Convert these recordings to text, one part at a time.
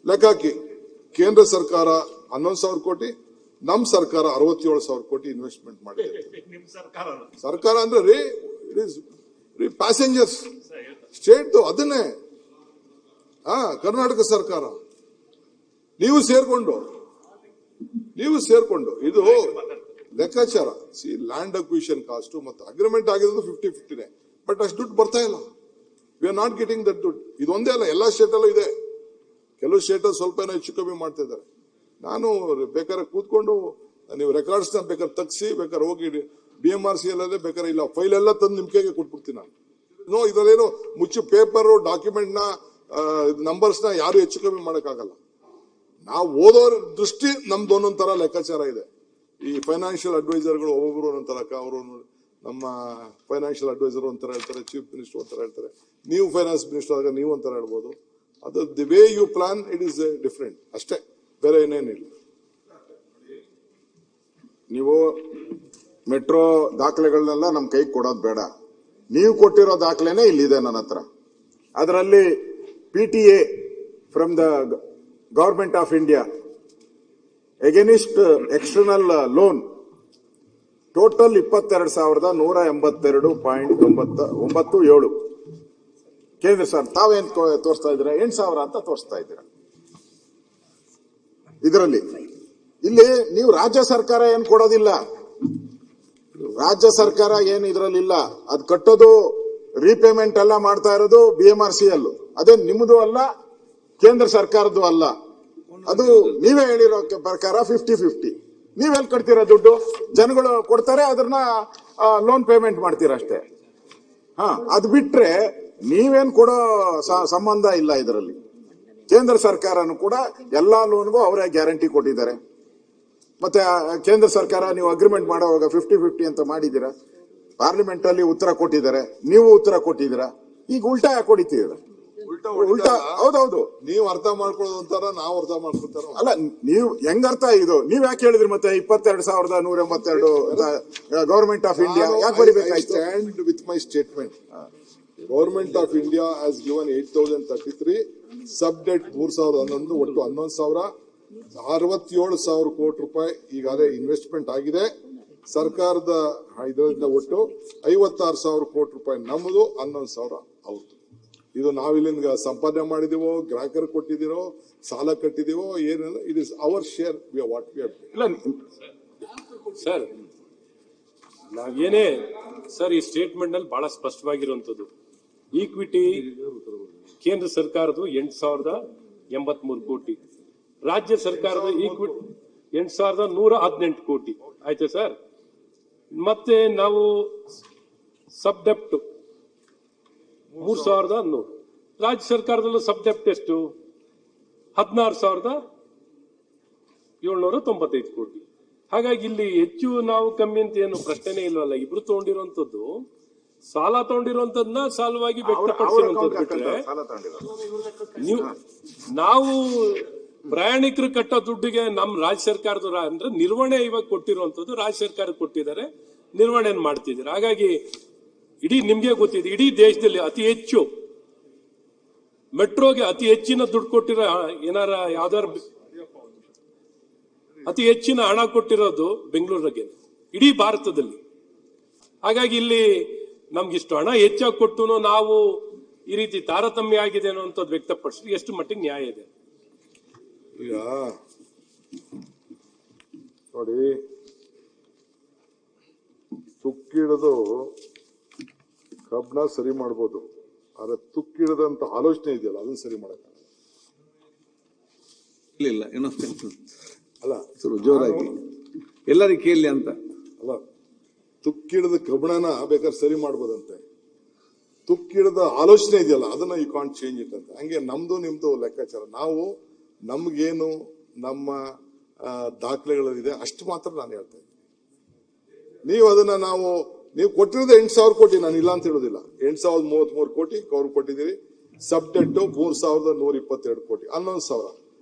ಲೆಕ್ಕ ಹಾಕಿ. ಕೇಂದ್ರ ಸರ್ಕಾರ 11,000 ಕೋಟಿ, ನಮ್ ಸರ್ಕಾರ 67,000 ಕೋಟಿ ಇನ್ವೆಸ್ಟ್ಮೆಂಟ್ ಮಾಡಿದೆ. ಸರ್ಕಾರ ಅಂದ್ರೆ ರೀ ಪ್ಯಾಸೆಂಜರ್ಸ್ ಸ್ಟೇಟ್ ಅದನ್ನೇ ಕರ್ನಾಟಕ ಸರ್ಕಾರ ನೀವು ಸೇರ್ಕೊಂಡು ಇದು ಲೆಕ್ಕಾಚಾರ. ಲ್ಯಾಂಡ್ ಅಕ್ವಿಷನ್ ಕಾಸ್ಟ್ ಮತ್ತು ಅಗ್ರಿಮೆಂಟ್ ಆಗಿರೋದು 50-50ನೇ, ಬಟ್ ಅಷ್ಟು ದುಡ್ಡು ಬರ್ತಾ ಇಲ್ಲ. We are not getting that ದುಡ್ಡು. ಇದೊಂದೇ ಅಲ್ಲ, ಎಲ್ಲಾ ಸ್ಟೇಟ್ ಅಲ್ಲೂ ಇದೆ. ಕೆಲವು ಸ್ಟೇಟ್ ಸ್ವಲ್ಪ ಏನೋ ಹೆಚ್ಚು ಕಮ್ಮಿ ಮಾಡ್ತಾ ಇದ್ದಾರೆ. ನಾನು ಬೇಕಾದ್ರೆ ಕೂತ್ಕೊಂಡು ನೀವು ರೆಕಾರ್ಡ್ಸ್ ನ ಬೇಕಾದ್ರೆ ತಗ್ಸಿ, ಬೇಕಾದ್ರೆ ಹೋಗಿ BMRC ಅಲ್ಲೇ ಬೇಕಾದ್ರೆ ಇಲ್ಲ ಫೈಲ್ ಎಲ್ಲ ತಂದು ನಿಮ್ ಕೈಗೆ ಕೊಟ್ಬಿಡ್ತೀನಿ ನಾನು. ಇದ್ರಲ್ಲೇನು ಮುಚ್ಚು ಪೇಪರ್ ಡಾಕ್ಯುಮೆಂಟ್ ನ ನಂಬರ್ಸ್ ನ ಯಾರು ಹೆಚ್ಚು ಕಮ್ಮಿ ಮಾಡಕ್ಕಾಗಲ್ಲ. ನಾವು ಓದೋರ ದೃಷ್ಟಿ ನಮ್ದು ಒಂದೊಂದ್ ತರ ಲೆಕ್ಕಾಚಾರ ಇದೆ. ಈ ಫೈನಾನ್ಷಿಯಲ್ ಅಡ್ವೈಸರ್ಗಳು ಒಬ್ಬೊಬ್ರು ಒಂದೊಂದ್ ತರ, ಅವರು ನಮ್ಮ ಫೈನಾನ್ಷಿಯಲ್ ಅಡ್ವೈಸರ್ ಒಂಥರ ಹೇಳ್ತಾರೆ, ಚೀಫ್ ಮಿನಿಸ್ಟರ್ ಒಂಥರ ಹೇಳ್ತಾರೆ, ನೀವು ಫೈನಾನ್ಸ್ ಮಿನಿಸ್ಟರ್ ಆಗ ನೀವು ಒಂಥರ ಹೇಳ್ಬೋದು. ಅದು the way you plan it is different ಅಷ್ಟೇ, ಬೇರೆ ಏನೇನಿಲ್ಲ. ನೀವು ಮೆಟ್ರೋ ದಾಖಲೆಗಳನ್ನೆಲ್ಲ ನಮ್ ಕೈಗೆ ಕೊಡೋದು ಬೇಡ. ನೀವು ಕೊಟ್ಟಿರೋ ದಾಖಲೆನೇ ಇಲ್ಲಿದೆ ನನ್ನ ಹತ್ರ. ಅದರಲ್ಲಿ PTA from the government of India against external loan total 22,182.97 ಕೇಂದ್ರ ಸರ್ ತಾವೇನ್ ತೋರಿಸ್ತಾ ಇದ್ದೀರಾ? 8,000 ಅಂತ ತೋರಿಸ್ತಾ ಇದ್ದೀರಾ ಇದರಲ್ಲಿ. ಇಲ್ಲಿ ನೀವು ರಾಜ್ಯ ಸರ್ಕಾರ ಏನ್ ಕೊಡೋದಿಲ್ಲ, ರಾಜ್ಯ ಸರ್ಕಾರ ಏನ್ ಇದ್ರಲ್ಲಿ ಇಲ್ಲ. ಅದ್ ಕಟ್ಟೋದು ರೀಪೇಮೆಂಟ್ ಎಲ್ಲ ಮಾಡ್ತಾ ಇರೋದು BMRC ಅಲ್ಲೂ. ಅದೇ ನಿಮ್ಮದು ಅಲ್ಲ, ಕೇಂದ್ರ ಸರ್ಕಾರದ್ದು ಅಲ್ಲ. ಅದು ನೀವೇ ಹೇಳಿರೋ ಪ್ರಕಾರ 50-50. ನೀವೆಲ್ಲಿ ಕಟ್ತೀರಾ ದುಡ್ಡು? ಜನಗಳು ಕೊಡ್ತಾರೆ, ಅದನ್ನ ಲೋನ್ ಪೇಮೆಂಟ್ ಮಾಡ್ತೀರಾ ಅಷ್ಟೇ. ಅದ್ ಬಿಟ್ರೆ ನೀವೇನ್ ಕೊಡೋ ಸಂಬಂಧ ಇಲ್ಲ ಇದರಲ್ಲಿ. ಕೇಂದ್ರ ಸರ್ಕಾರನು ಕೂಡ ಎಲ್ಲಾ ಲೋನ್ಗೂ ಅವರೇ ಗ್ಯಾರಂಟಿ ಕೊಟ್ಟಿದ್ದಾರೆ. ಮತ್ತೆ ಕೇಂದ್ರ ಸರ್ಕಾರ ನೀವು ಅಗ್ರಿಮೆಂಟ್ ಮಾಡುವಾಗ 50-50 ಅಂತ ಮಾಡಿದ್ದೀರಾ. ಪಾರ್ಲಿಮೆಂಟ್ ಅಲ್ಲಿ ಉತ್ತರ ಕೊಟ್ಟಿದ್ದಾರೆ, ನೀವು ಉತ್ತರ ಕೊಟ್ಟಿದ್ದೀರಾ. ಈಗ ಉಲ್ಟಾ ಯಾಕೆ ಹೊಡಿತೀರ? ಉಲ್ಟಾ ಹೌದೌದು. ನೀವು ಅರ್ಥ ಮಾಡ್ಕೊಳ್ಳೋದು ಅಂತಾರ, ನಾವು ಅರ್ಥ ಮಾಡ್ಕೊತಾರ ಅಲ್ಲ. ನೀವು ಹೆಂಗ್ ಅರ್ಥ ಇದು? ನೀವ್ ಯಾಕೆ ಹೇಳಿದ್ರಿ ಮತ್ತೆ 22,182 ಗವರ್ಮೆಂಟ್ ಆಫ್ ಇಂಡಿಯಾ ಯಾಕೆ ಬರಿಬೇಕಾಯ್ತು? Stand with my statement. Government of India has given 8,033, sub debt 3,011, ಒಟ್ಟು 11,67,000 ಕೋಟಿ ರೂಪಾಯಿ ಈಗಾಗಲೇ ಇನ್ವೆಸ್ಟ್ಮೆಂಟ್ ಆಗಿದೆ. ಸರ್ಕಾರದ ಇದರಿಂದ ಒಟ್ಟು 56,000 ಕೋಟಿ ರೂಪಾಯಿ ನಮ್ಮದು, 11,000 ಅವ್ರದ್ದು. ಇದು ನಾವಿಲ್ಲಿಂದ ಸಂಪಾದನೆ ಮಾಡಿದೀವೋ, ಗ್ರಾಹಕರು ಕೊಟ್ಟಿದ್ದೀರೋ, ಸಾಲ ಕಟ್ಟಿದೀವೋ ಏನಿಲ್ಲ. It is our share. What we have. Sir ನಾವೇನೇ ಸರ್ ಈ ಸ್ಟೇಟ್ಮೆಂಟ್ ನಲ್ಲಿ ಬಹಳ ಸ್ಪಷ್ಟವಾಗಿರುವಂತದ್ದು, ಈಕ್ವಿಟಿ ಕೇಂದ್ರ ಸರ್ಕಾರದ 8,083 ಕೋಟಿ, ರಾಜ್ಯ ಸರ್ಕಾರದ ಈಕ್ವಿಟಿ 8,118 ಕೋಟಿ. ಆಯ್ತಾ ಸರ್? ಮತ್ತೆ ನಾವು ಸಬ್ ಡೆಪ್ಟ್ 3,100, ರಾಜ್ಯ ಸರ್ಕಾರದಲ್ಲೂ ಸಬ್ ಡೆಪ್ಟ್ ಎಷ್ಟು? 16,795 ಕೋಟಿ. ಹಾಗಾಗಿ ಇಲ್ಲಿ ಹೆಚ್ಚು ನಾವು ಕಮ್ಮಿ ಅಂತ ಏನು ಪ್ರಶ್ನೆನೇ ಇಲ್ವಲ್ಲ. ಇಬ್ರು ತಗೊಂಡಿರುವಂತದ್ದು, ಸಾಲ ತಗೊಂಡಿರುವಂತದ್ನ ಸಾಲವಾಗಿ ವ್ಯಕ್ತಪಡಿಸಿರುವಂತದ್ದು ಬಿಟ್ರೆ, ನೀವು ನಾವು ಪ್ರಯಾಣಿಕರು ಕಟ್ಟೋ ದುಡ್ಡಿಗೆ ನಮ್ಮ ರಾಜ್ಯ ಸರ್ಕಾರದ ಅಂದ್ರೆ ನಿರ್ವಹಣೆ ಇವಾಗ ಕೊಟ್ಟಿರುವಂತದ್ದು ರಾಜ್ಯ ಸರ್ಕಾರ ಕೊಟ್ಟಿದ್ದಾರೆ, ನಿರ್ವಹಣೆ ಮಾಡ್ತಿದ್ದಾರೆ. ಹಾಗಾಗಿ ಇಡೀ ನಿಮ್ಗೆ ಗೊತ್ತಿದೆ, ಇಡೀ ದೇಶದಲ್ಲಿ ಅತಿ ಹೆಚ್ಚು ಮೆಟ್ರೋಗೆ ಅತಿ ಹೆಚ್ಚಿನ ದುಡ್ಡು ಕೊಟ್ಟಿರೋ ಏನಾರ ಯಾವ್ದಾರ ಅತಿ ಹೆಚ್ಚಿನ ಹಣ ಕೊಟ್ಟಿರೋದು ಬೆಂಗಳೂರಿಗೆ, ಇಡೀ ಭಾರತದಲ್ಲಿ. ಹಾಗಾಗಿ ಇಲ್ಲಿ ನಮ್ಗಿಷ್ಟು ಹಣ ಹೆಚ್ಚಾಗಿ ಕೊಟ್ಟು ನಾವು ಈ ರೀತಿ ತಾರತಮ್ಯ ಆಗಿದೆ ಅನ್ನೋಂಥದ್ದು ವ್ಯಕ್ತಪಡಿಸಿದ್ರೆ ಎಷ್ಟು ಮಟ್ಟಿಗೆ ನ್ಯಾಯ ಇದೆ? ಈಗ ನೋಡಿ, ತುಕ್ಕಿಡದು ಕಬ್ನ ಸರಿ ಮಾಡ್ಬೋದು, ಆದ್ರೆ ತುಕ್ಕಿಡದಂತ ಆಲೋಚನೆ ಇದೆಯಲ್ಲ ಅದನ್ನ ಸರಿ ಮಾಡಕ್ಕಾಗಲ್ಲ. ಇಲ್ಲ ಅಲ್ಲ ಸ್ವಲ್ಪ ಜೋರಾಗಿ ಎಲ್ಲರಿಗೆ ಕೇಳಲಿ ಅಂತ ಅಲ್ಲ. ತುಕ್ಕಿಡದ ಕಬ್ಬಣನ ಬೇಕಾದ್ರೆ ಸರಿ ಮಾಡ್ಬೋದಂತೆ, ತುಕ್ಕಿಡದ ಆಲೋಚನೆ ಇದೆಯಲ್ಲ ಅದನ್ನ ಯು ಕಾಂಟ್ ಚೇಂಜ್ ಇಟ್ ಅಂತ. ಹಂಗೆ ನಮ್ದು ನಿಮ್ದು ಲೆಕ್ಕಾಚಾರ. ನಾವು ನಮ್ಗೇನು ನಮ್ಮ ದಾಖಲೆಗಳಿದೆ ಅಷ್ಟು ಮಾತ್ರ ನಾನು ಹೇಳ್ತಾ ಇದ್ದೀನಿ. ನೀವು ಅದನ್ನ ನೀವು ಕೊಟ್ಟಿರೋದು 8,000 ಕೋಟಿ, ನಾನು ಇಲ್ಲ ಅಂತ ಹೇಳೋದಿಲ್ಲ. 8,033 ಕೋಟಿ ಅವ್ರು ಕೊಟ್ಟಿದ್ದೀರಿ. ಸಬ್ ಡೆಟ್ 3,122 ಕೋಟಿ, 11,000.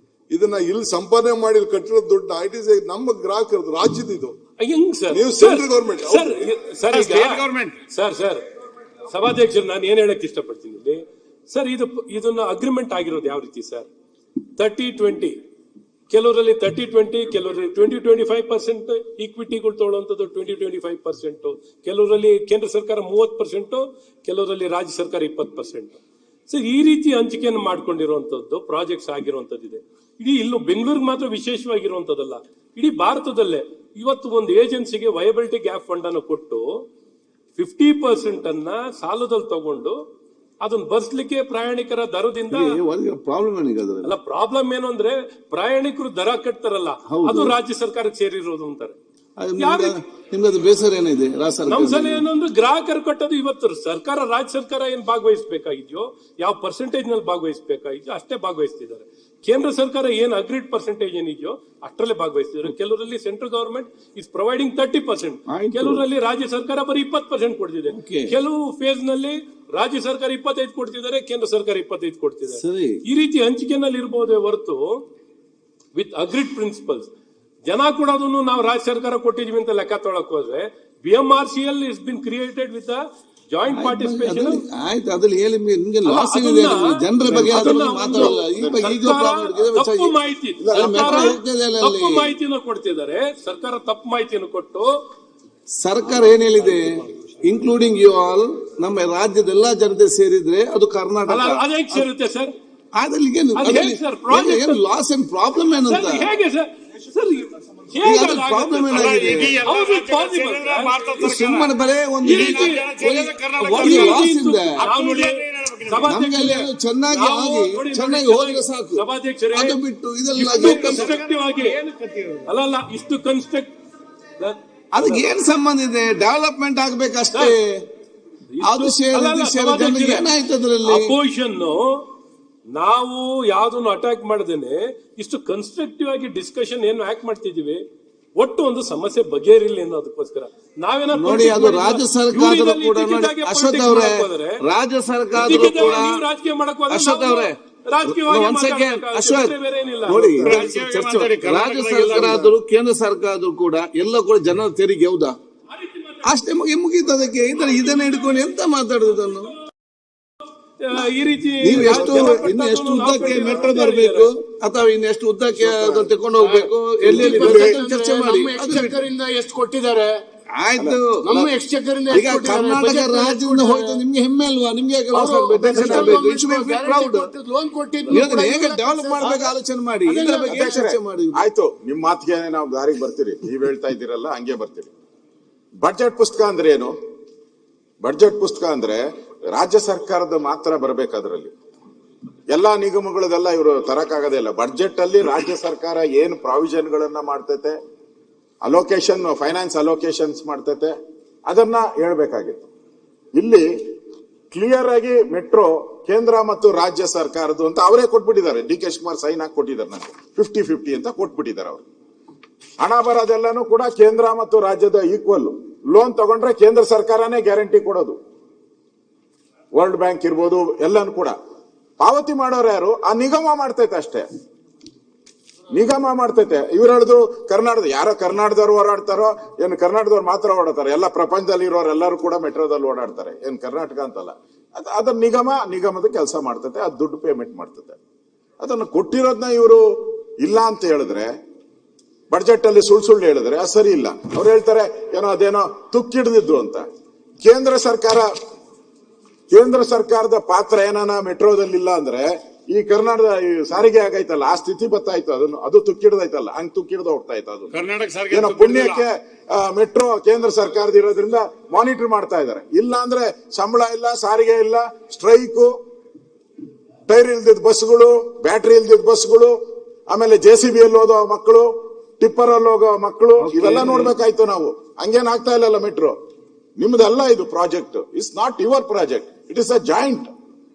ಇದನ್ನ ಇಲ್ಲಿ ಸಂಪಾದನೆ ಮಾಡಿ ಇಲ್ಲಿ ಕಟ್ಟಿರೋ ದುಡ್ಡು ಇಟ್ ಇಸ್ ನಮ್ಮ ಗ್ರಾಹಕರದು, ರಾಜ್ಯದ ಇದು. ನೀವು ಸೆಂಟ್ರಲ್ ಗವರ್ಮೆಂಟ್ ಸರ್ ಸಭಾಧ್ಯಕ್ಷರು ನಾನು ಏನ್ ಹೇಳಕ್ ಇಷ್ಟಪಡ್ತೀನಿ ಇಲ್ಲಿ ಸರ್, ಇದನ್ನ ಅಗ್ರಿಮೆಂಟ್ ಆಗಿರೋದು ಯಾವ ರೀತಿ ಸರ್? 30-20, ಕೆಲವರಲ್ಲಿ 30-20, ಕೆಲವರಲ್ಲಿ 20-25% ಈಕ್ವಿಟಿಗಳು ತೊಗೊಳ್ಳುವಂಥದ್ದು 20-25%, ಕೆಲವರಲ್ಲಿ ಕೇಂದ್ರ ಸರ್ಕಾರ 30%, ಕೆಲವರಲ್ಲಿ ರಾಜ್ಯ ಸರ್ಕಾರ 20%. ಸೊ ಈ ರೀತಿ ಹಂಚಿಕೆಯನ್ನು ಮಾಡ್ಕೊಂಡಿರುವಂತದ್ದು ಪ್ರಾಜೆಕ್ಟ್ಸ್ ಆಗಿರುವಂತದ್ದು ಇದೆ. ಇಡೀ ಇಲ್ಲೂ ಬೆಂಗಳೂರಿಗೆ ಮಾತ್ರ ವಿಶೇಷವಾಗಿರುವಂತದ್ದಲ್ಲ, ಇಡೀ ಭಾರತದಲ್ಲೇ ಇವತ್ತು ಒಂದು ಏಜೆನ್ಸಿಗೆ ವಯಬಿಲಿಟಿ ಗ್ಯಾಪ್ ಫಂಡ್ ಅನ್ನು ಕೊಟ್ಟು 50% ಅನ್ನ ಸಾಲದಲ್ಲಿ ತಗೊಂಡು ಅದನ್ನ ಬರ್ಸ್ಲಿಕ್ಕೆ ಪ್ರಯಾಣಿಕರ ದರದಿಂದ ಪ್ರಾಬ್ಲಮ್ ಏನಿದೆ ಅದ್ರಲ್ಲಿ? ಅಲ್ಲ, ಪ್ರಾಬ್ಲಮ್ ಏನು ಅಂದ್ರೆ ಪ್ರಯಾಣಿಕರು ದರ ಕಟ್ತಾರಲ್ಲ, ಅದು ರಾಜ್ಯ ಸರ್ಕಾರಕ್ಕೆ ಸೇರಿರೋದು ಅಂತಾರೆ. ನಿಮ್ಗೆ ಅದು ಬೇಸರ ಏನಿದೆ? ನಮ್ ಸಲ ಏನಂದ್ರೆ ಗ್ರಾಹಕರು ಕಟ್ಟೋದು ಇವತ್ತು ಸರ್ಕಾರ, ರಾಜ್ಯ ಸರ್ಕಾರ ಏನ್ ಭಾಗವಹಿಸಬೇಕಾಗಿದ್ಯೋ, ಯಾವ ಪರ್ಸೆಂಟೇಜ್ ನಲ್ಲಿ ಭಾಗವಹಿಸಬೇಕಾಗಿದ್ಯೋ ಅಷ್ಟೇ ಭಾಗವಹಿಸ್ತಿದ್ದಾರೆ. ಕೇಂದ್ರ ಸರ್ಕಾರ ಏನ್ ಅಗ್ರಿಡ್ ಪರ್ಸೆಂಟೇಜ್ ಏನಿದೆಯೋ ಅಷ್ಟರಲ್ಲೇ ಭಾಗವಹಿಸ್ತಿದ್ದಾರೆ. ಕೆಲವರಲ್ಲಿ ಸೆಂಟ್ರಲ್ ಗವರ್ಮೆಂಟ್ ಇಸ್ ಪ್ರೊವೈಡಿಂಗ್ 30%, ಕೆಲವರಲ್ಲಿ ರಾಜ್ಯ ಸರ್ಕಾರ ಬರೀ 20% ಕೊಡ್ತಿದೆ. ಕೆಲವು ಫೇಸ್ ನಲ್ಲಿ ರಾಜ್ಯ ಸರ್ಕಾರ 25 ಕೊಡ್ತಿದ್ದಾರೆ, ಕೇಂದ್ರ ಸರ್ಕಾರ 25 ಕೊಡ್ತಿದ್ದಾರೆ. ಈ ರೀತಿ ಹಂಚಿಕೆನಲ್ಲಿ ಇರಬಹುದೇ ಹೊರತು ವಿತ್ ಅಗ್ರಿಡ್ ಪ್ರಿನ್ಸಿಪಲ್ಸ್ ಜನ ಕೊಡೋದನ್ನು ನಾವು ರಾಜ್ಯ ಸರ್ಕಾರ ಕೊಟ್ಟಿದ್ವಿ ಅಂತ ಲೆಕ್ಕ ತೊಳಕ್ ಹೋದ್ರೆ BMRCL is been created with joint participation. ಆಯ್ತು, ಅದ್ರಲ್ಲಿ ಹೇಳಿ ನಿಮ್ಗೆ ಲಾಸ್ ಇದೆ, ಜನರ ಬಗ್ಗೆ ಮಾತಾಡಲ್ಲ. ತಪ್ಪು ಮಾಹಿತಿಯನ್ನು ಕೊಡ್ತಿದ್ದಾರೆ. ಸರ್ಕಾರ ತಪ್ಪು ಮಾಹಿತಿಯನ್ನು ಕೊಟ್ಟು ಸರ್ಕಾರ ಏನ್ ಹೇಳಿದೆ, ಇನ್ಕ್ಲೂಡಿಂಗ್ ಯು ಆಲ್, ನಮ್ಮ ರಾಜ್ಯದ ಎಲ್ಲಾ ಜನತೆ ಸೇರಿದ್ರೆ ಅದು ಕರ್ನಾಟಕ. ಅದೇ ಸೇರುತ್ತೆ ಸರ್. ಲಾಸ್ ಅಂಡ್ ಪ್ರಾಬ್ಲಮ್ ಏನಂತ ಹೇಗೆ ಸರ್? ಪ್ರಾಬ್ಲಮ್ ಏನಾಗಿದೆ? ಸುಮ್ಮನೆ ಬರೇ ಒಂದು ಲಾಸ್ ಇದೆ. ನಮ್ಗೆ ಚೆನ್ನಾಗಿ ಆಗಿ ಚೆನ್ನಾಗಿ ಹೋದ್ರೆ ಸಾಕು. ಸಭಾಧ್ಯಕ್ಷರೇ, ಅದು ಬಿಟ್ಟು ಇದೆಲ್ಲ ಕನ್ಸ್ಟ್ರಕ್ಟಿವ್ ಆಗಿ ಅಲ್ಲ, ಇಷ್ಟು ಕನ್ಸ್ಟ್ರಕ್ಟ್ ಅದಕ್ಕೆ ಏನ್ ಸಂಬಂಧ ಇದೆ? ಡೆವಲಪ್ಮೆಂಟ್ ಆಗ್ಬೇಕಷ್ಟೇ. ಅದು ಏನಾಯ್ತು ಅದರಲ್ಲಿ? ಅಪೋಸಿಷನ್ ನಾವು ಯಾವ್ದನ್ನು ಅಟ್ಯಾಕ್ ಮಾಡದೇನೆ ಇಷ್ಟು ಕನ್ಸ್ಟ್ರಕ್ಟಿವ್ ಆಗಿ ಡಿಸ್ಕಷನ್ ಏನು ಆಕ್ಟ್ ಮಾಡ್ತಿದೀವಿ, ಒಟ್ಟು ಒಂದು ಸಮಸ್ಯೆ ಬಗೆಹರಿಲ್ಲ ಅನ್ನೋದಕ್ಕೋಸ್ಕರ ನಾವೇನಾದ್ರು ನೋಡಿ. ಅದು ರಾಜ್ಯ ಸರ್ಕಾರದ ಕೂಡ ಅಶ್ವಥ್ ಅವರೇ, ರಾಜ್ಯ ಸರ್ಕಾರದ ಕೂಡ ರಾಜಕೀಯ ಮಾಡಕ್ ಅಶ್ವಥ್ ಅವರೇ, ಅಶ್ವಥ್ ನೋಡಿ, ರಾಜ್ಯ ಸರ್ಕಾರ ಆದರೂ ಕೇಂದ್ರ ಸರ್ಕಾರ ಆದ್ರೂ ಕೂಡ ಎಲ್ಲ ಕೂಡ ಜನರ ತೆರಿಗೆ ಹೌದಾ? ಅಷ್ಟೇ ಮುಗೀತದಕ್ಕೆ. ಇದನ್ನ ಹಿಡ್ಕೊಂಡು ಎಂತ ಮಾತಾಡುದನ್ನು? ಈ ರೀತಿ ನೀವು ಇನ್ನು ಎಷ್ಟು ಉದ್ದಕ್ಕೆ ಮೆಟ್ರೋ ಬರಬೇಕು ಅಥವಾ ಇನ್ನೆಷ್ಟು ಉದ್ದಕ್ಕೆ ತಗೊಂಡು ಹೋಗ್ಬೇಕು, ಎಲ್ಲೆಲ್ಲಿ ಚರ್ಚೆ ಮಾಡಿ. ಎಷ್ಟು ಕೊಟ್ಟಿದ್ದಾರೆ? ಆಯ್ತು, ನಮ್ಮ ಎಕ್ಸ್ಚೆಕರ್ ಇಂದ ಈಗ ಕರ್ನಾಟಕ ರಾಜ್ಯದಿಂದ ಹೋಯ್ತು, ನಿಮ್ಗೆ ಹೆಮ್ಮೆ ಅಲ್ವಾ? ನಿಮ್ಗೆ ಲೋನ್ ಕೊಟ್ಟಿದ್ದು ಹೇಗೆ ಡೆವಲಪ್ ಮಾಡ್ಬೇಕು ಆಲೋಚನೆ ಮಾಡಿ, ಇದ್ರ ಬಗ್ಗೆ ಚರ್ಚೆ ಮಾಡಿ. ಆಯ್ತು, ನಿಮ್ ಮಾತಿಗೆ ನಾವು ದಾರಿಗೆ ಬರ್ತೀರಿ. ನೀವ್ ಹೇಳ್ತಾ ಇದ್ದೀರಲ್ಲ, ಹಂಗೆ ಬರ್ತೀರಿ. ಬಡ್ಜೆಟ್ ಪುಸ್ತಕ ಅಂದ್ರೆ ಏನು? ಬಡ್ಜೆಟ್ ಪುಸ್ತಕ ಅಂದ್ರೆ ರಾಜ್ಯ ಸರ್ಕಾರದ ಮಾತ್ರ ಬರ್ಬೇಕು. ಅದರಲ್ಲಿ ಎಲ್ಲಾ ನಿಗಮಗಳದೆಲ್ಲ ಇವರು ತರಕಾಗದೇ ಇಲ್ಲ. ಬಡ್ಜೆಟ್ ಅಲ್ಲಿ ರಾಜ್ಯ ಸರ್ಕಾರ ಏನು ಪ್ರಾವಿಷನ್ ಗಳನ್ನ ಮಾಡ್ತೈತೆ, ಅಲೋಕೇಶನ್, ಫೈನಾನ್ಸ್ ಅಲೋಕೇಶನ್ಸ್ ಮಾಡ್ತೈತೆ, ಅದನ್ನ ಹೇಳ್ಬೇಕಾಗಿತ್ತು. ಇಲ್ಲಿ ಕ್ಲಿಯರ್ ಆಗಿ ಮೆಟ್ರೋ ಕೇಂದ್ರ ಮತ್ತು ರಾಜ್ಯ ಸರ್ಕಾರದ್ದು ಅಂತ ಅವರೇ ಕೊಟ್ಬಿಟ್ಟಿದ್ದಾರೆ. DK ಶಿವಕುಮಾರ್ ಸೈನ್ ಹಾಕಿ ಕೊಟ್ಟಿದ್ದಾರೆ. ನನಗೆ 50-50 ಅಂತ ಕೊಟ್ಬಿಟ್ಟಿದ್ದಾರೆ ಅವರು. ಹಣ ಬರೋದೆಲ್ಲಾನು ಕೂಡ ಕೇಂದ್ರ ಮತ್ತು ರಾಜ್ಯದ ಈಕ್ವಲ್. ಲೋನ್ ತಗೊಂಡ್ರೆ ಕೇಂದ್ರ ಸರ್ಕಾರನೇ ಗ್ಯಾರಂಟಿ ಕೊಡೋದು. ವರ್ಲ್ಡ್ ಬ್ಯಾಂಕ್ ಇರ್ಬೋದು, ಎಲ್ಲಾನು ಕೂಡ ಪಾವತಿ ಮಾಡೋರು ಯಾರು? ಆ ನಿಗಮ ಮಾಡ್ತೈತೆ ಅಷ್ಟೇ. ನಿಗಮ ಮಾಡ್ತೈತೆ. ಇವ್ರು ಹೇಳಿದ್ರು ಕರ್ನಾಟಕದ ಯಾರೋ ಕರ್ನಾಟಕದವ್ರು ಓಡಾಡ್ತಾರೋ ಏನು? ಕರ್ನಾಟಕದವ್ರು ಮಾತ್ರ ಓಡಾಡ್ತಾರೆ? ಎಲ್ಲ ಪ್ರಪಂಚದಲ್ಲಿ ಇರೋರು ಎಲ್ಲರೂ ಕೂಡ ಮೆಟ್ರೋದಲ್ಲಿ ಓಡಾಡ್ತಾರೆ. ಏನ್ ಕರ್ನಾಟಕ ಅಂತಲ್ಲ. ಅದ್ರ ನಿಗಮದ ಕೆಲಸ ಮಾಡ್ತೈತೆ. ಅದು ದುಡ್ಡು ಪೇಮೆಂಟ್ ಮಾಡ್ತೈತೆ. ಅದನ್ನು ಕೊಟ್ಟಿರೋದನ್ನ ಇವರು ಇಲ್ಲ ಅಂತ ಹೇಳಿದ್ರೆ, ಬಡ್ಜೆಟ್ ಅಲ್ಲಿ ಸುಳ್ಳು ಹೇಳಿದ್ರೆ ಅದು ಸರಿ ಇಲ್ಲ. ಅವ್ರು ಹೇಳ್ತಾರೆ ಏನೋ ಅದೇನೋ ತುಕ್ಕಿಡ್ದಿದ್ದು ಅಂತ. ಕೇಂದ್ರ ಸರ್ಕಾರದ ಪಾತ್ರ ಏನಾನ ಮೆಟ್ರೋದಲ್ಲಿ ಇಲ್ಲ ಅಂದ್ರೆ ಈ ಕರ್ನಾಟಕದ ಸಾರಿಗೆ ಆಗೈತಲ್ಲ, ಆ ಸ್ಥಿತಿ ಬತ್ತಾಯ್ತು. ಅದು ತುಕ್ಕಿಡ್ದೈತಲ್ಲ, ಹಂಗ್ ತುಕ್ಕಿಡ್ದ ಹೋಗ್ತಾ ಇತ್ತು. ಅದು ಏನೋ ಪುಣ್ಯಕ್ಕೆ ಮೆಟ್ರೋ ಕೇಂದ್ರ ಸರ್ಕಾರದ ಇರೋದ್ರಿಂದ ಮಾನಿಟರ್ ಮಾಡ್ತಾ ಇದ್ದಾರೆ. ಇಲ್ಲ ಅಂದ್ರೆ ಸಂಬಳ ಇಲ್ಲ, ಸಾರಿಗೆ ಇಲ್ಲ, ಸ್ಟ್ರೈಕು, ಟೈರ್ ಇಲ್ದಿದ್ ಬಸ್ಗಳು, ಬ್ಯಾಟ್ರಿ ಇಲ್ದಿದ್ ಬಸ್ಗಳು, ಆಮೇಲೆ JCB ಅಲ್ಲಿ ಹೋದೋ ಮಕ್ಕಳು, ಟಿಪ್ಪರ್ ಅಲ್ಲಿ ಹೋಗೋ ಮಕ್ಕಳು, ಇವೆಲ್ಲ ನೋಡ್ಬೇಕಾಯ್ತು ನಾವು. ಹಂಗೇನ್ ಆಗ್ತಾ ಇಲ್ಲ ಮೆಟ್ರೋ. ನಿಮ್ದಲ್ಲ ಇದು project. It's not your project, it is a joint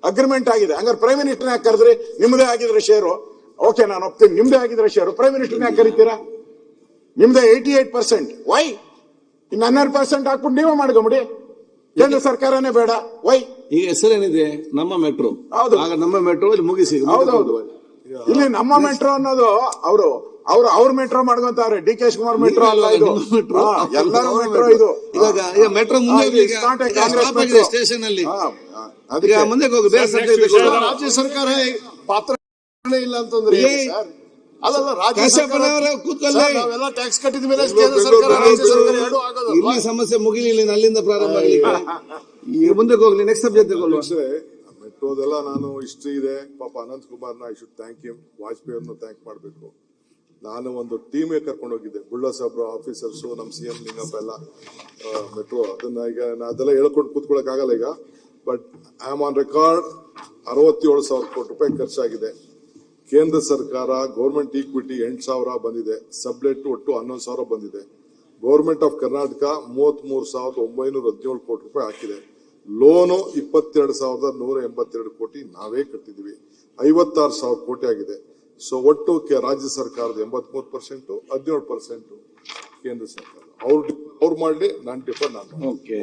agreement ಆಗಿದೆ. ಹಂಗಾರೆ ಪ್ರೈಮ್ ಮಿನಿಸ್ಟರ್ ಯಾಕೆ ಕರೆದ್ರಿ? ನಿಮ್ದೇ ಆಗಿದ್ರೆ ಶೇರು, ಓಕೆ ನಾನು ಒಪ್ತೀನಿ, ನಿಮ್ದೇ ಆಗಿದ್ರೆ ಶೇರು. ಪ್ರೈಮ್ ಮಿನಿಸ್ಟರ್ ಯಾಕೆ ಕರಿತೀರಾ? ನಿಮ್ದೇ 88%. ವೈ? ಇನ್ನು 12% ಹಾಕ್ಬಿಟ್ಟು ನೀವೇ ಮಾಡ್ಕೊಂಬಿಡಿ. ಕೇಂದ್ರ ಸರ್ಕಾರನೇ ಬೇಡ. ವೈ? ಈಗ ಹೆಸರೇನಿದೆ? ನಮ್ಮ ಮೆಟ್ರೋ. ಹೌದು, ಆಗ ನಮ್ಮ ಮೆಟ್ರೋ ಇಲ್ಲಿ ಮುಗಿಸಿ. ಹೌದೌದು. ಇಲ್ಲಿ ನಮ್ಮ ಮೆಟ್ರೋ ಅನ್ನೋದು ಅವ್ರ ಮೆಟ್ರೋ ಮಾಡ್ಕೊಂತಾರೆ. DK ಶಿವಕುಮಾರ್ ಮೆಟ್ರೋ ಅಲ್ಲ ಇದು. ಎಲ್ಲರೂ ಮೆಟ್ರೋ ಇದು. ಈಗ ಮೆಟ್ರೋ ಮುಂದೆ ಸ್ಟೇಷನ್ ಅಲ್ಲಿ ಮುಂದೆ ಹೋಗಿ ರಾಜ್ಯ ಸರ್ಕಾರ ಪಾತ್ರ ಇಲ್ಲ ಅಂತಂದ್ರೆ ಏ, ಸರ್ ಅಲ್ಲಲ್ಲ ರಾಜ್ಯ ಕಾಶ್ಯಪ್ಪನವರ ಕೂತ್ಕೊಳ್ಳಿ. ಸರ್, ನಾವೆಲ್ಲ ಟ್ಯಾಕ್ಸ್ ಕಟ್ಟಿದ ಮೇಲೆ ಕೇಂದ್ರ ಸರ್ಕಾರ ರಾಜ್ಯ ಸರ್ಕಾರ ಎರಡೂ ಆಗೋದು ಇಲ್ಲಿ ಸಮಸ್ಯೆ ಮುಗಿಲಿಲ್ಲ ಇನ್ನು ಅಲ್ಲಿಂದ ಪ್ರಾರಂಭ ಆಗ್ಲಿಕ್ಕೆ. ಈಗ ಮುಂದಕ್ಕೆ ಹೋಗ್ಲಿ, ನೆಕ್ಸ್ಟ್ ಸಬ್ಜೆಕ್ಟ್ ತಗೊಳ್ಳುವ. ಮೆಟ್ರೋದೆಲ್ಲ ನಾನು ಹಿಸ್ಟ್ರಿ ಇದೆ. ಪಾಪ ಅನಂತ್ ಕುಮಾರ್ನ I should thank him. Vajpayee ಅವ್ರನ್ನ ಥ್ಯಾಂಕ್ ಮಾಡಬೇಕು. ನಾನು ಒಂದು ಟೀಮೇ ಕರ್ಕೊಂಡು ಹೋಗಿದ್ದೆ, ಬುಳ್ಳ ಸಾಬ್ರು ಆಫೀಸರ್ಸು, ನಮ್ಮ CM ಲಿಂಗಪ್ಪ ಎಲ್ಲ ಮೆಟ್ರೋ. ಅದನ್ನ ಈಗ ಅದೆಲ್ಲ ಹೇಳ್ಕೊಂಡು ಕೂತ್ಕೊಳಕ್ ಆಗಲ್ಲ ಈಗ. But I am on record, 67,000 ಕೋಟಿ ರೂಪಾಯಿ ಖರ್ಚಾಗಿದೆ. ಕೇಂದ್ರ ಸರ್ಕಾರ ಗೌರ್ಮೆಂಟ್ ಈಕ್ವಿಟಿ 8,000 ಬಂದಿದೆ, ಸಬ್ಲೆಟ್ ಒಟ್ಟು 11,000 ಬಂದಿದೆ. ಗೌರ್ಮೆಂಟ್ ಆಫ್ ಕರ್ನಾಟಕ 33,917 ಕೋಟಿ ರೂಪಾಯಿ ಹಾಕಿದೆ. ಲೋನು 22,182 ಕೋಟಿ ನಾವೇ ಕಟ್ಟಿದೀವಿ. 56,000 ಕೋಟಿ ಆಗಿದೆ. ಸೊ ಒಟ್ಟು ರಾಜ್ಯ ಸರ್ಕಾರದ 83%, 17% ಕೇಂದ್ರ ಸರ್ಕಾರ. ಅವ್ರು ಮಾಡ್ಲಿ, ನಾನು ಡಿಫರ್ ನಾನು. ಓಕೆ.